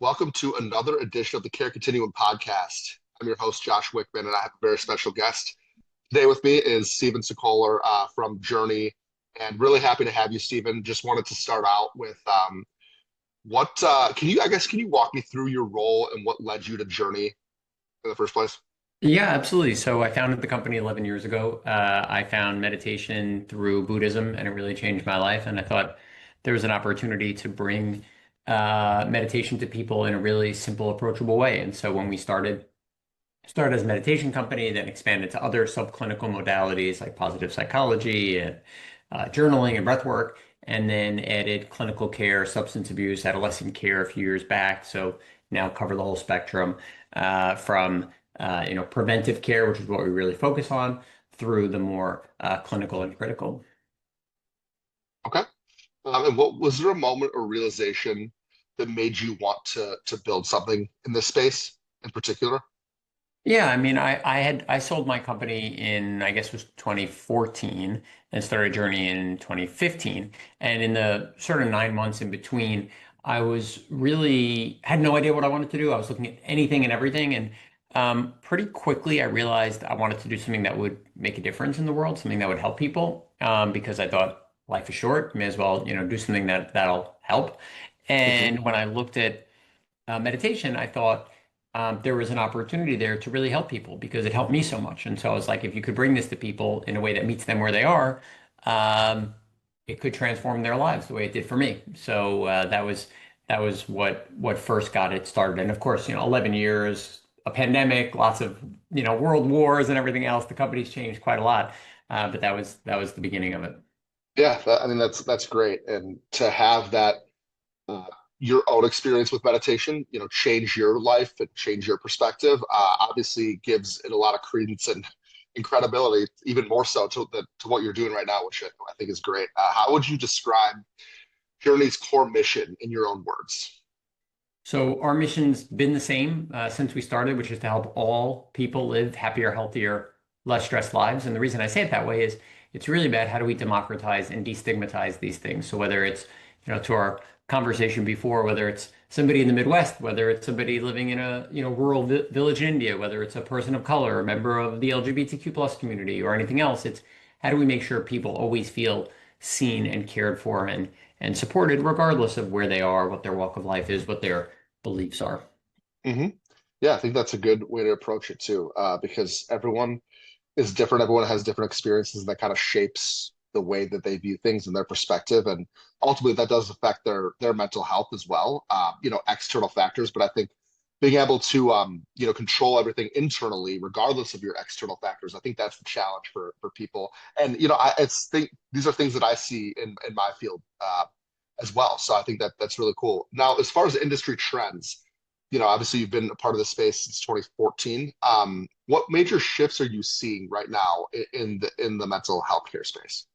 Welcome to another edition of the Continuum podcast. I'm your host, Josh Wickman, and I have a very special guest. Today with me is Stephen Sokoler from Journey, and really happy to have you, Stephen. Just wanted to start out with what can you walk me through your role and what led you to Journey in the first place? Yeah, absolutely. So I founded the company 11 years ago. I found meditation through Buddhism, and it really changed my life. And I thought there was an opportunity to bring meditation to people in a really simple, approachable way. And so when we started as a meditation company, then expanded to other subclinical modalities like positive psychology and journaling and breath work, and then added clinical care, substance abuse, adolescent care a few years back. So now cover the whole spectrum from preventive care, which is what we really focus on, through the more clinical and critical. Okay. And what was there a moment or realization that made you want to build something in this space in particular? Yeah, I mean, I sold my company in, I guess it was 2014, and started a Journey in 2015. And in the sort of 9 months in between, I was really had no idea what I wanted to do. I was looking at anything and everything, and pretty quickly I realized I wanted to do something that would make a difference in the world, something that would help people. Because I thought life is short, may as well, do something that'll help. Hmm. And when I looked at meditation, I thought there was an opportunity there to really help people because it helped me so much. And so I was like, if you could bring this to people in a way that meets them where they are, um, it could transform their lives the way it did for me. So that was what first got it started. And of course, 11 years, a pandemic, lots of world wars and everything else. The company's changed quite a lot, but that was the beginning of it. Yeah, I mean that's great, and to have that uh, your own experience with meditation, change your life and change your perspective, obviously gives it a lot of credence and credibility, even more so to what you're doing right now, which I think is great. How would you describe Journey's core mission in your own words? So our mission's been the same since we started, which is to help all people live happier, healthier, less stressed lives. And the reason I say it that way is it's really about how do we democratize and destigmatize these things. So whether it's, to our conversation before, whether it's somebody in the Midwest, whether it's somebody living in a, rural village in India, whether it's a person of color, a member of the LGBTQ plus community or anything else, it's how do we make sure people always feel seen and cared for and supported regardless of where they are, what their walk of life is, what their beliefs are. Hmm. Yeah, I think that's a good way to approach it too, because everyone is different. Everyone has different experiences, and that kind of shapes the way that they view things and their perspective. And ultimately, that does affect their mental health as well. External factors, but I think being able to control everything internally, regardless of your external factors, I think that's the challenge for people. And it's think these are things that I see in my field as well. So I think that that's really cool. Now, as far as industry trends, obviously you've been a part of the space since 2014. What major shifts are you seeing right now in the mental health care space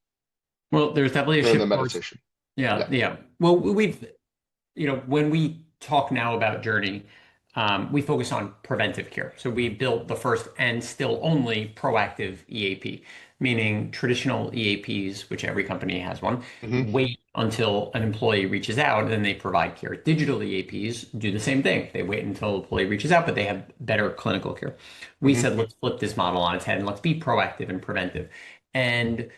Well, there's definitely a or in the shift towards, meditation? yeah, Yeah. yeah. Well, when we talk now about Journey, we focus on preventive care. So we built the first and still only proactive EAP, meaning traditional EAPs, which every company has one, Hmm. wait until an employee reaches out and then they provide care. Digital EAPs do the same thing. They wait until the employee reaches out, but they have better clinical care. We Hmm. said, let's flip this model on its head and let's be proactive and preventive. And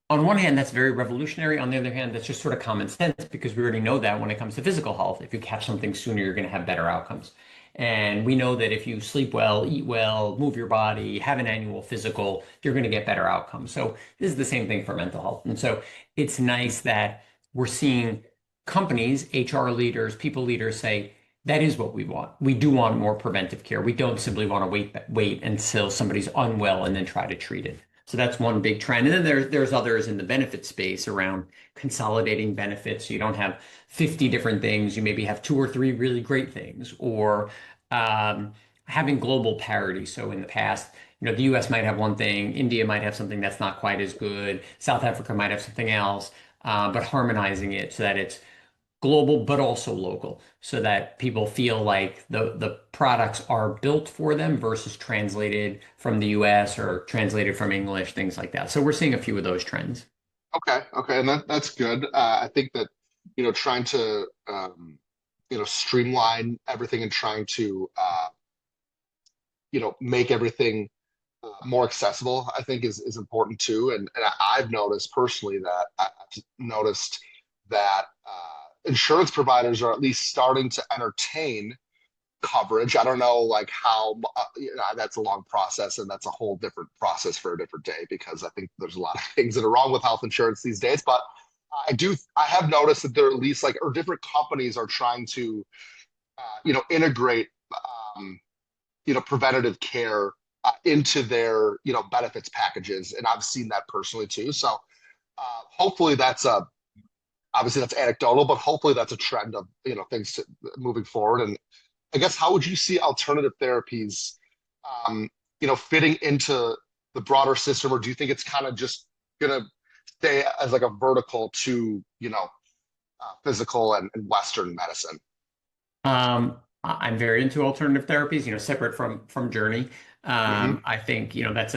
on one hand, that's very revolutionary. On the other hand, that's just sort of common sense because we already know that when it comes to physical health, if you catch something sooner, you're going to have better outcomes. And we know that if you sleep well, eat well, move your body, have an annual physical, you're going to get better outcomes. So this is the same thing for mental health. And so it's nice that we're seeing companies, HR leaders, people leaders say, that is what we want. We do want more preventive care. We don't simply want to wait until somebody's unwell and then try to treat it. So that's one big trend. And then there's others in the benefit space around consolidating benefits. So you don't have 50 different things. You maybe have two or three really great things, or having global parity. So in the past, the US might have one thing, India might have something that's not quite as good, South Africa might have something else, but harmonizing it so that it's global but also local so that people feel like the products are built for them versus translated from the US or translated from English, things like that. So we're seeing a few of those trends. Okay. Okay. And that's good. I think that, trying to streamline everything and trying to make everything more accessible, I think is important too. And I've noticed personally that I've noticed that insurance providers are at least starting to entertain coverage. I don't know like how that's a long process, and that's a whole different process for a different day because I think there's a lot of things that are wrong with health insurance these days. But I have noticed that there are at least like or different companies are trying to integrate um, preventative care into their benefits packages, and I've seen that personally too. So hopefully that's a obviously that's anecdotal, but hopefully that's a trend of moving forward. And I guess how would you see alternative therapies, um, fitting into the broader system, or do you think it's kind of just gonna stay as like a vertical to physical and Western medicine? I'm very into alternative therapies, separate from Journey. Hmm. I think, that's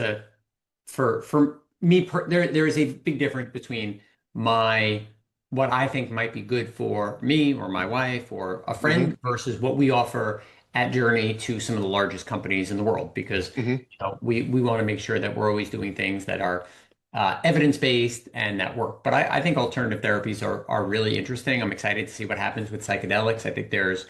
for me there is a big difference between my what I think might be good for me or my wife or a Hmm. friend versus what we offer at Journey to some of the largest companies in the world because Hmm. we want to make sure that we're always doing things that are evidence-based and that work. But I think alternative therapies are really interesting. I'm excited to see what happens with psychedelics. I think there's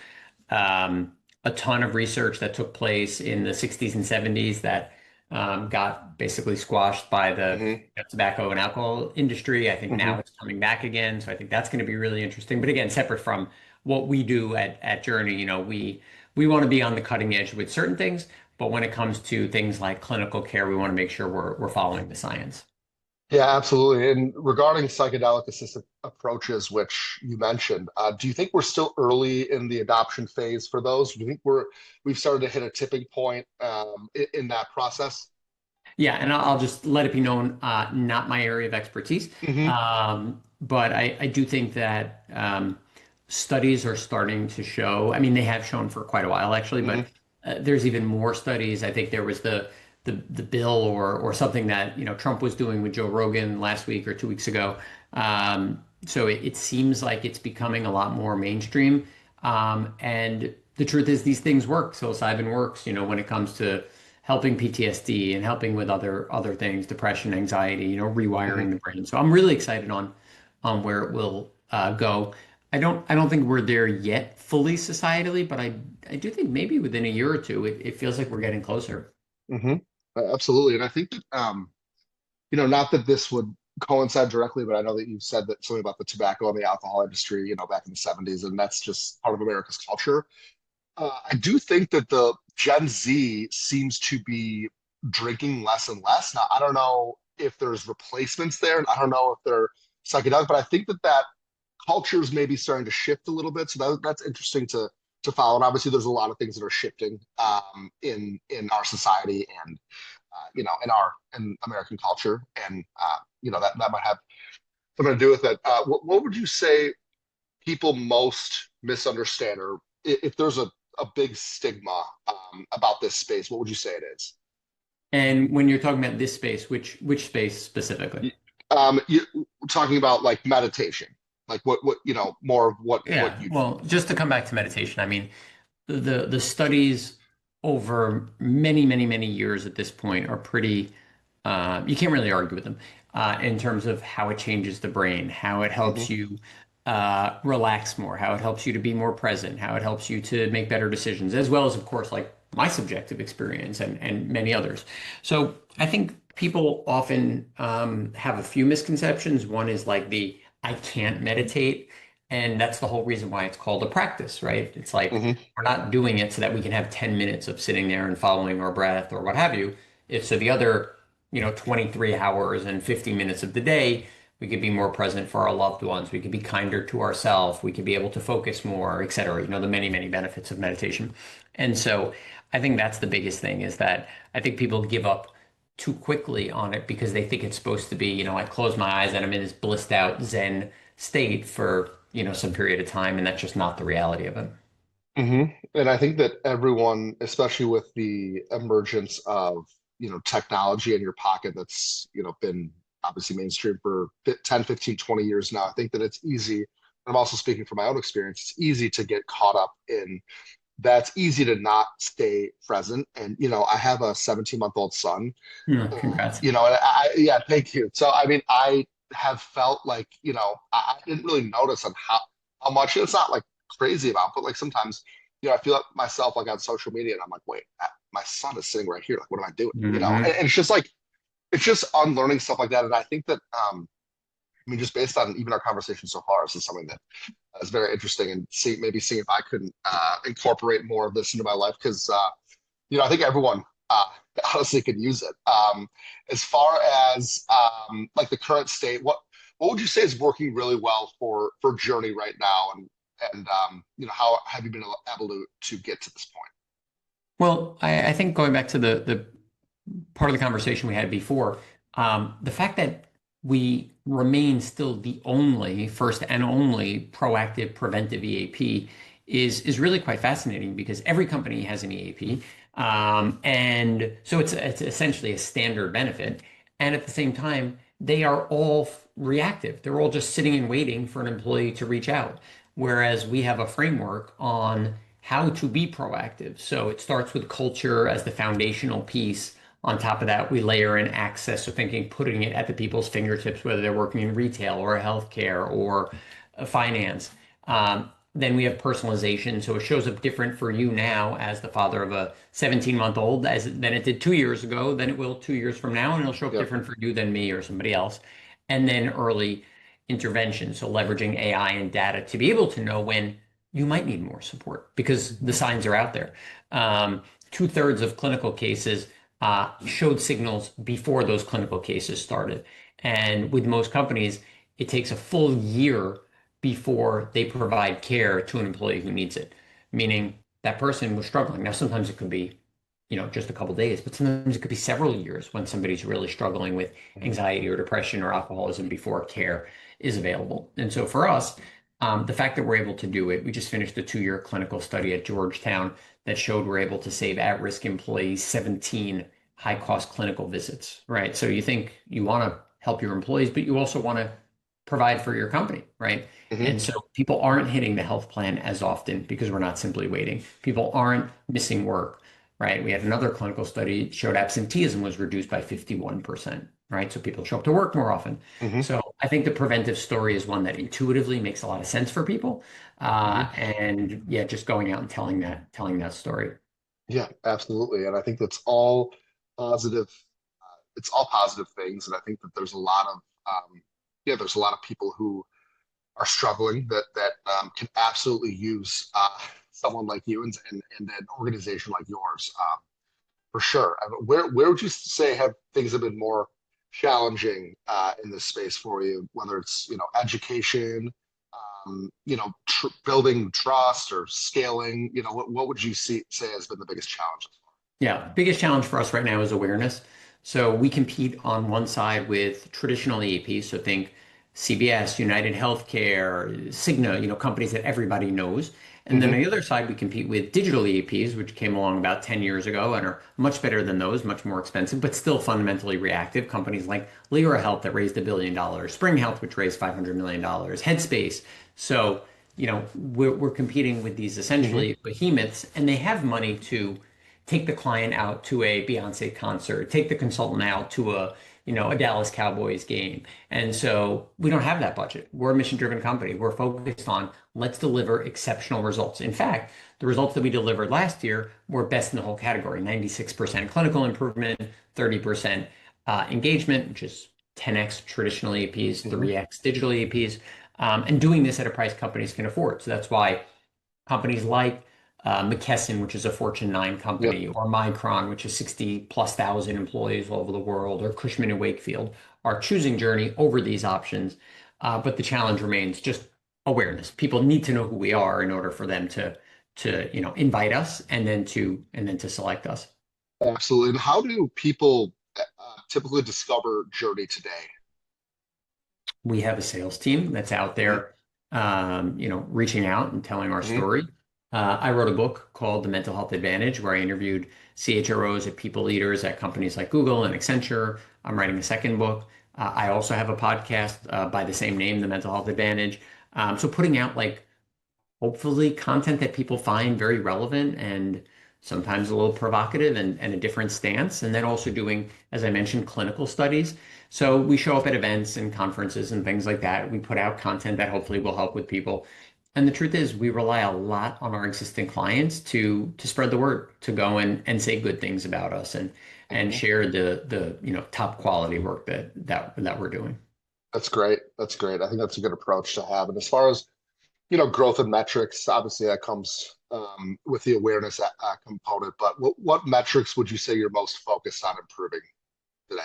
a ton of research that took place in the 60s and 70s that got basically squashed by the Hmm. tobacco and alcohol industry. I think now Hmm. it's coming back again. So I think that's going to be really interesting. But again, separate from what we do at Journey, we want to be on the cutting edge with certain things, but when it comes to things like clinical care, we want to make sure we're following the science. Yeah, absolutely. And regarding psychedelic assisted approaches, which you mentioned, do you think we're still early in the adoption phase for those? Do you think we've started to hit a tipping point in that process? Yeah, and I'll just let it be known, not my area of expertise. Hmm. But I do think that studies are starting to show, I mean, they have shown for quite a while actually, but Hmm. there's even more studies. I think there was the bill or something that, Trump was doing with Joe Rogan last week or 2 weeks ago. So it seems like it's becoming a lot more mainstream. And the truth is these things work. Psilocybin works, when it comes to helping PTSD and helping with other things, depression, anxiety, rewiring Hmm. the brain. So I'm really excited on where it will go. I don't think we're there yet fully societally, but I do think maybe within a year or two, it feels like we're getting closer. Hmm. Absolutely. And I think that not that this would coincide directly, but I know that you said that something about the tobacco and the alcohol industry, back in the 70s, and that's just part of America's culture. I do think that the Gen Z seems to be drinking less and less. Now, I don't know if there's replacements there, and I don't know if they're psychedelic, but I think that culture is maybe starting to shift a little bit. So that's interesting to follow. And obviously, there's a lot of things that are shifting in our society and in American culture, and that might have something to do with it. What would you say people most misunderstand, or if there's a big stigma about this space, what would you say it is? And when you're talking about this space, which space specifically? You talking about like meditation, like what more of what Yeah, you do. well, just to come back to meditation, I mean, the studies over many, many, many years at this point are pretty, you can't really argue with them in terms of how it changes the brain, how it Hmm. helps you relax more, how it helps you to be more present, how it helps you to make better decisions, as well as, of course, like my subjective experience and many others. So I think people often have a few misconceptions. One is like I can't meditate. And that's the whole reason why it's called a practice, right? It's like Hmm. we're not doing it so that we can have 10 minutes of sitting there and following our breath or what have you. It's so the other, 23 hours and 50 minutes of the day, we could be more present for our loved ones. We could be kinder to ourselves. We could be able to focus more, et cetera. The many, many benefits of meditation. And so I think that's the biggest thing is that I think people give up too quickly on it because they think it's supposed to be, I close my eyes and I'm in this blissed out Zen state for, some period of time, and that's just not the reality of it. Hmm. And I think that everyone, especially with the emergence of technology in your pocket that's been obviously mainstream for 10, 15, 20 years now, I think that it's easy I'm also speaking from my own experience. It's easy to get caught up in that's easy to not stay present. And, I have a 17-month-old son. Congrats. And yeah, thank you. So, I mean, I have felt like, I didn't really notice on how much it's not like crazy about, but like sometimes, I feel like myself like on social media and I'm like, wait, my son is sitting right here. Like, what am I doing? Hmm. And it's just like, it's just unlearning stuff like that. And I think that, I mean, just based on even our conversation so far, this is something that is very interesting and maybe seeing if I could incorporate more of this into my life because I think everyone honestly could use it. As far as like the current state, what would you say is working really well for Journey right now, and how have you been able to get to this point? Well, I think going back to the part of the conversation we had before, the fact that we remain still the only, first and only proactive preventive EAP is really quite fascinating because every company has an EAP. And so it's essentially a standard benefit. And at the same time, they are all reactive. They're all just sitting and waiting for an employee to reach out. Whereas we have a framework on how to be proactive. So it starts with culture as the foundational piece. On top of that, we layer in access, so thinking, putting it at the people's fingertips, whether they're working in retail or healthcare or finance. Then we have personalization, so it shows up different for you now as the father of a 17-month-old as than it did 2 years ago, than it will 2 years from now, and it'll show up Yep. different for you than me or somebody else. And then early intervention, so leveraging AI and data to be able to know when you might need more support because the signs are out there. Two-thirds of clinical cases showed signals before those clinical cases started. And with most companies, it takes a full year before they provide care to an employee who needs it, meaning that person was struggling. Now, sometimes it could be, just a couple days, but sometimes it could be several years when somebody's really struggling with Mhm. anxiety or depression or alcoholism before care is available. And so for us, the fact that we're able to do it, we just finished a 2-year clinical study at Georgetown that showed we're able to save at-risk employees 17 high-cost clinical visits, right? So you think you want to help your employees, but you also want to provide for your company, right? Mhm. And so people aren't hitting the health plan as often because we're not simply waiting. People aren't missing work, right? We had another clinical study that showed absenteeism was reduced by 51%, right? So people show up to work more often. Mhm. So I think the preventive story is one that intuitively makes a lot of sense for people. Mhm. And yeah, just going out and telling that story. Yeah, absolutely. And I think that's all positive. It's all positive things, and I think that there's a lot of there's a lot of people who are struggling that can absolutely use someone like you and an organization like yours for sure. I mean, where would you say have things have been more challenging in this space for you, whether it's education, building trust or scaling? What would you say has been the biggest challenge? Yeah, biggest challenge for us right now is awareness. So we compete on one side with traditional EAPs, so think CBS, United Healthcare, Cigna, companies that everybody knows. And then on Hmm. the other side, we compete with digital EAPs, which came along about 10 years ago and are much better than those, much more expensive, but still fundamentally reactive. Companies like Lyra Health that raised $1 billion, Spring Health, which raised $500 million, Headspace. So, we're competing with these Hmm. essentially behemoths, and they have money to take the client out to a Beyonce concert, take the consultant out to a Dallas Cowboys game. And so we don't have that budget. We're a mission-driven company. We're focused on let's deliver exceptional results. In fact, the results that we delivered last year were best in the whole category, 96% clinical improvement, 30% engagement, which is 10x traditional EAPs, Hmm. 3x digital EAPs, and doing this at a price companies can afford. So that's why companies like McKesson, which is a Fortune 9 Yep. company, or Micron, which is 60 plus thousand employees all over the world, or Cushman and Wakefield are choosing Journey over these options. But the challenge remains just awareness. People need to know who we are in order for them to invite us and then to select us. Absolutely. And how do people typically discover Journey today? We have a sales team that's out Hmm. there, reaching out and telling our Hmm. story. I wrote a book called The Mental Health Advantage, where I interviewed CHROs at people leaders at companies like Google and Accenture. I'm writing a second book. I also have a podcast by the same name, The Mental Health Advantage. So putting out like hopefully content that people find very relevant and sometimes a little provocative and a different stance. And then also doing, as I mentioned, clinical studies. So we show up at events and conferences and things like that. We put out content that hopefully will help with people. And the truth is, we rely a lot on our existing clients to spread the word, to go and say good things about us and Hmm. share the top quality work that we're doing. That's great. That's great. I think that's a good approach to have. And as far as growth and metrics, obviously that comes with the awareness component. But what metrics would you say you're most focused on improving today?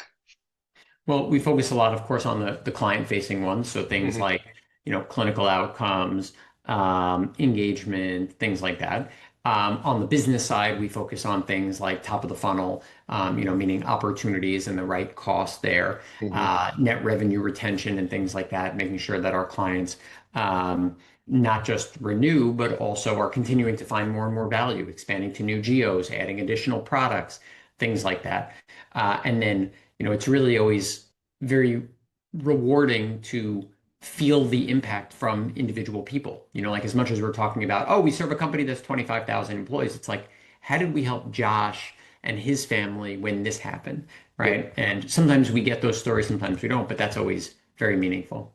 Well, we focus a lot, of course, on the client-facing ones. So things Hmm. like, clinical outcomes, engagement, things like that. On the business side, we focus on things like top of the funnel, meaning opportunities and the right cost there, Hmm. net revenue retention and things like that, making sure that our clients not just renew, but also are continuing to find more and more value, expanding to new geos, adding additional products, things like that. And then it's really always very rewarding to feel the impact from individual people. Like as much as we're talking about, oh, we serve a company that's 25,000 employees, it's like, how did we help Josh and his family when this happened? Yeah. Right. And sometimes we get those stories, sometimes we don't, but that's always very meaningful.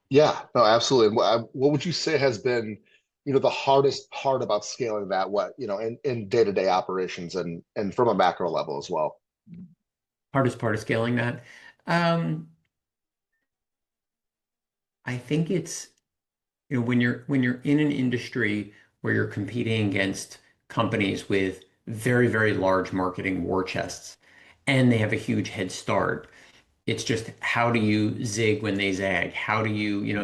Yeah, no, absolutely. And what would you say has been, the hardest part about scaling that, in day-to-day operations and from a macro level as well? Hardest part of scaling that. Um, I think it's when you're in an industry where you're competing against companies with very, very large marketing war chests and they have a huge head start. It's just how do you zig when they zag? How do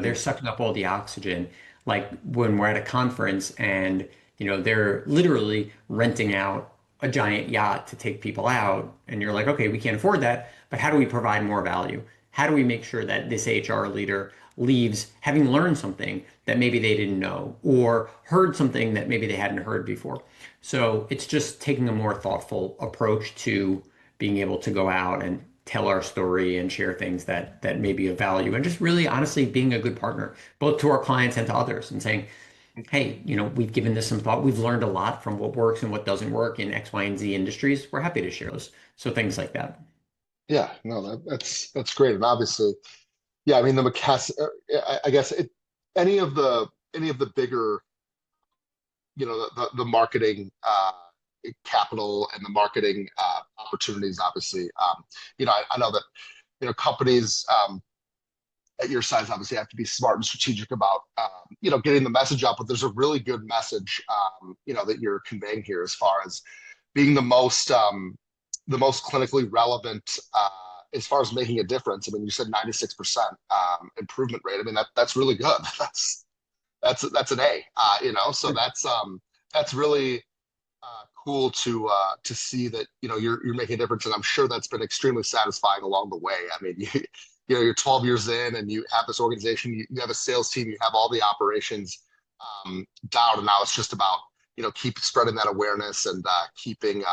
they're Hmm. sucking up all the oxygen. Like when we're at a conference and, they're literally renting out a giant yacht to take people out. And you're like, okay, we can't afford that, but how do we provide more value? How do we make sure that this HR leader leaves having learned something that maybe they didn't know or heard something that maybe they hadn't heard before? So it's just taking a more thoughtful approach to being able to go out and tell our story and share things that may be of value and just really honestly being a good partner both to our clients and to others and saying, hey, we've given this some thought. We've learned a lot from what works and what doesn't work in X, Y, and Z industries. We're happy to share those. So things like that. Yeah, no, that's great. And obviously, yeah, I mean the McCass, I guess any of the bigger, the marketing capital and the marketing opportunities, obviously, I know that companies at your size obviously have to be smart and strategic about getting the message out, but there's a really good message that you're conveying here as far as being the most clinically relevant as far as making a difference. I mean, you said 96% improvement rate. I mean, that's really good. That's an A, so that's really cool to see that you're making a difference, and I'm sure that's been extremely satisfying along the way. I mean, you're 12 years in, and you have this organization, you have a sales team, you have all the operations down, and now it's just about keep spreading that awareness and keeping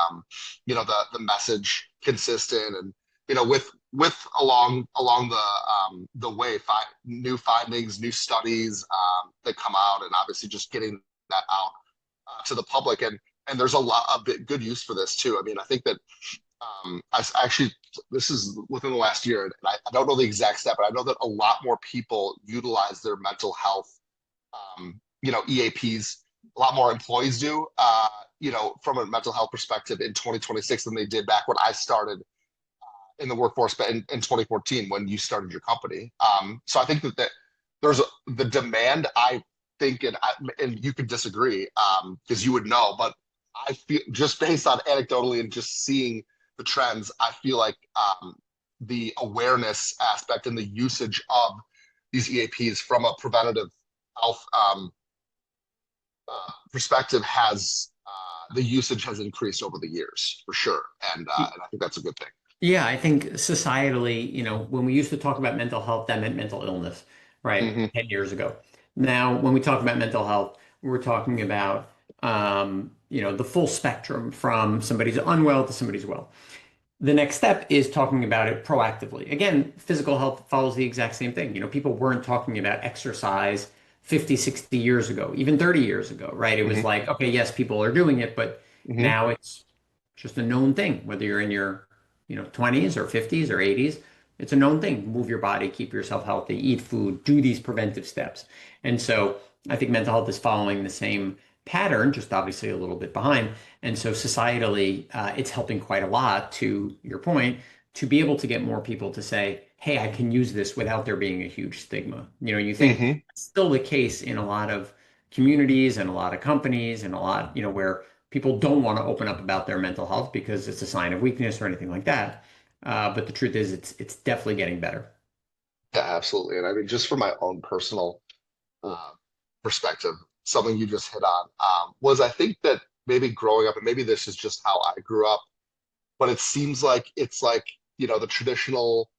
the message consistent, and with along the way, new findings, new studies that come out, and obviously just getting that out to the public. And there's a bit good use for this too. I mean, I think that actually this is within the last year, and I don't know the exact step, but I know that a lot more people utilize their mental health, EAPs. A lot more employees do, from a mental health perspective in 2026 than they did back when I started in the workforce in 2014 when you started your company. So I think that there's the demand. I think, and you could disagree because you would know, but I feel just based on anecdotally and just seeing the trends, I feel like the awareness aspect and the usage of these EAPs from a preventative health perspective the usage has increased over the years for sure, and I think that's a good thing. Yeah, I think societally, when we used to talk about mental health, that meant mental illness, right? Hmm. 10 years ago. Now, when we talk about mental health, we're talking about, the full spectrum from somebody's unwell to somebody's well. The next step is talking about it proactively. Again, physical health follows the exact same thing. People weren't talking about exercise 50, 60 years ago, even 30 years ago, right? It was Hmm. like, okay, yes, people are doing it, but Hmm. now it's just a known thing, whether you're in your, 20s or 50s or 80s, it's a known thing. Move your body, keep yourself healthy, eat food, do these preventive steps. And so I think mental health is following the same pattern, just obviously a little bit behind. And so societally, it's helping quite a lot, to your point, to be able to get more people to say, hey, I can use this without there being a huge stigma. You think Hmm. it's still the case in a lot of communities and a lot of companies and a lot, where people don't want to open up about their mental health because it's a sign of weakness or anything like that. But the truth is, it's definitely getting better. Yeah, absolutely. And I mean, just from my own personal uh, perspective, something you just hit on was I think that maybe growing up, and maybe this is just how I grew up, but it seems like it's like, the traditional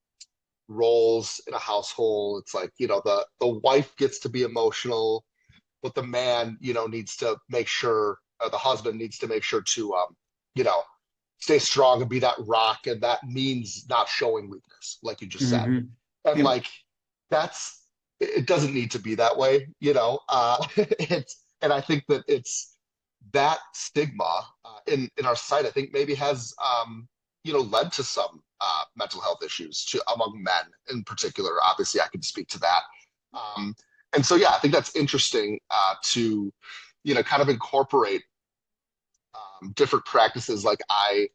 roles in a household. It's like, the wife gets to be emotional, but the man, needs to make sure, the husband needs to make sure to, you know, stay strong and be that rock. And that means not showing weakness, like you just said. Hmm. And Yep. like, it doesn't need to be that way. And I think that it's that stigma in our site, I think maybe has, led to some mental health issues among men in particular. Obviously, I can speak to that. Um, and so, yeah, I think that's interesting to, kind of incorporate different practices. Like I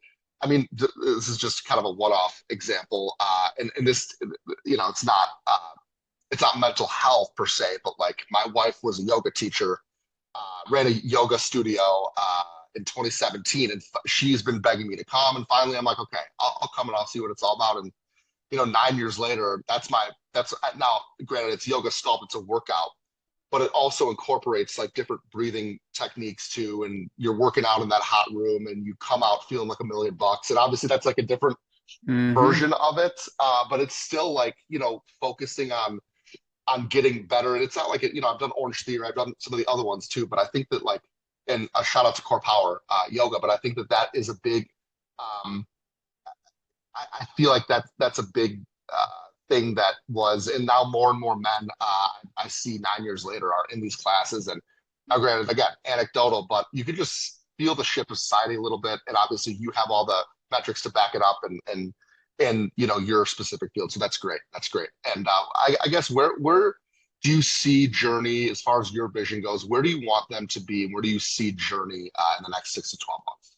mean, this is just kind of a one-off example, and this, it's not mental health per se, but like my wife was a yoga teacher, ran a yoga studio in 2017, and she's been begging me to come. And finally, I'm like, okay, I'll come and I'll see what it's all about. And 9 years later, that's now, granted, it's yoga sculpt, it's a workout, but it also incorporates like different breathing techniques too. And you're working out in that hot room, and you come out feeling like $1 million. And obviously, that's like a different Hmm. version of it, but it's still like focusing on getting better. And it's not like I've done Orange Theory, I've done some of the other ones too, but I think that like, and a shout out to Core Power Yoga, but I think that that is a big. Um, I feel like that's a big thing that was, and now more and more men I see 9 years later are in these classes. And now, granted, again, anecdotal, but you could just feel the shift of society a little bit. And obviously, you have all the metrics to back it up, and your specific field. So that's great. That's great. And I guess where do you see Journey as far as your vision goes? Where do you want them to be, and where do you see Journey in the next 6 to 12 months?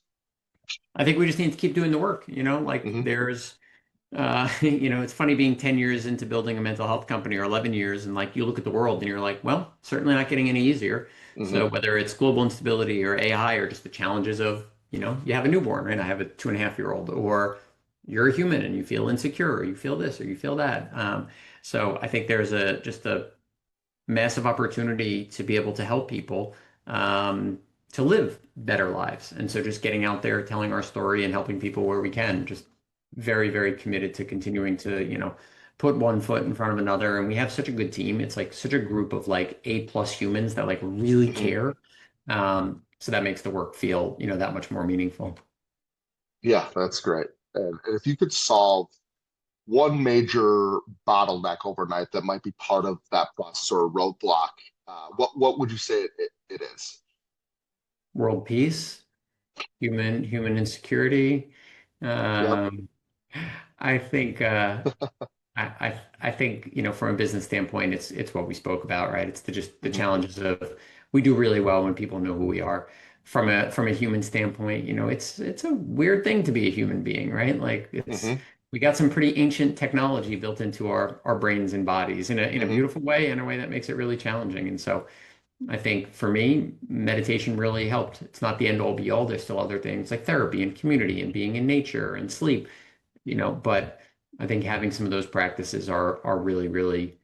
I think we just need to keep doing the work, like Hmm. it's funny being 10 years into building a mental health company, or 11 years, and like you look at the world and you're like, well, certainly not getting any easier. Hmm. So whether it's global instability or AI or just the challenges of, you have a newborn, right? I have a 2.5-year-old, or you're a human and you feel insecure, or you feel this or you feel that. So I think there's just a massive opportunity to be able to help people to live better lives. And so just getting out there, telling our story and helping people where we can, just very, very committed to continuing to, put one foot in front of another. And we have such a good team. It's like such a group of like A+ humans that like really Hmm. care. So that makes the work feel, that much more meaningful. Yeah, that's great. And if you could solve one major bottleneck overnight that might be part of that process or a roadblock, what would you say it is? World peace, human insecurity. Yep. Um, I think I think, from a business standpoint, it's what we spoke about, right? It's just the Hmm. challenges of, we do really well when people know who we are. From a human standpoint, it's a weird thing to be a human being, right? Like Hmm. we got some pretty ancient technology built into our brains and bodies in a Hmm. beautiful way, in a way that makes it really challenging. And so I think for me, meditation really helped. It's not the end all be all. There's still other things like therapy and community and being in nature and sleep, but I think having some of those practices are really, really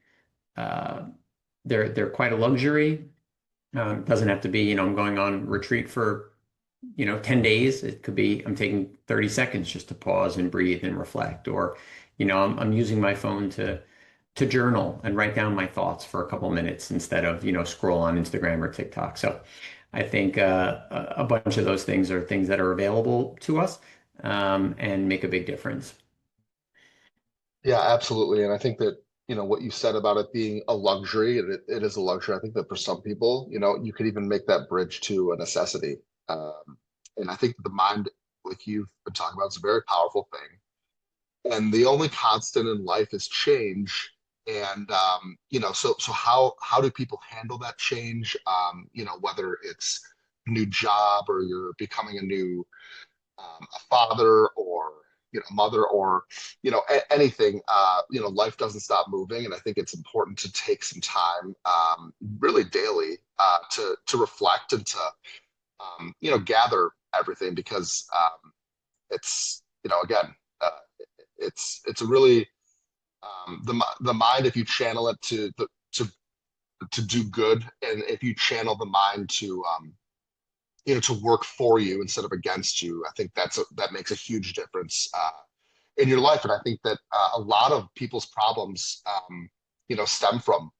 uh, they're quite a luxury. It doesn't have to be, I'm going on retreat for, 10 days. It could be I'm taking 30 seconds just to pause and breathe and reflect, or, I'm using my phone to journal and write down my thoughts for a couple minutes instead of, scroll on Instagram or TikTok. So I think a bunch of those things are things that are available to us, and make a big difference. Yeah, absolutely. And I think that what you said about it being a luxury, and it is a luxury. I think that for some people, you could even make that bridge to a necessity. And I think the mind, like you've been talking about, is a very powerful thing. And the only constant in life is change. And so how do people handle that change? Whether it's a new job or you're becoming a new a father or mother or anything. Life doesn't stop moving, and I think it's important to take some time, really daily, to reflect and to gather everything because it's again, uh, it's a really the mind, if you channel it to do good, and if you channel the mind to work for you instead of against you. I think that makes a huge difference in your life, and I think that a lot of people's problems, stem from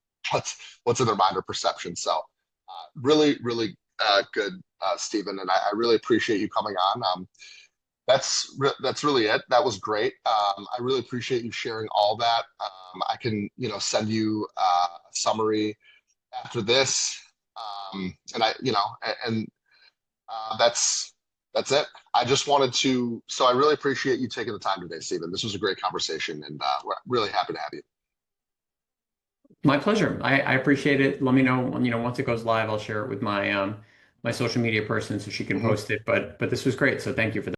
what's in their mind or perception. So, really, really good, Stephen, and I really appreciate you coming on. That's really it. That was great. I really appreciate you sharing all that. I can send you a summary after this, and and that's it. I just wanted to. So I really appreciate you taking the time today, Stephen. This was a great conversation, and we're really happy to have you. My pleasure. I appreciate it. Let me know, once it goes live, I'll share it with my social media person so she can Mhm. post it. But this was great. So thank you for that.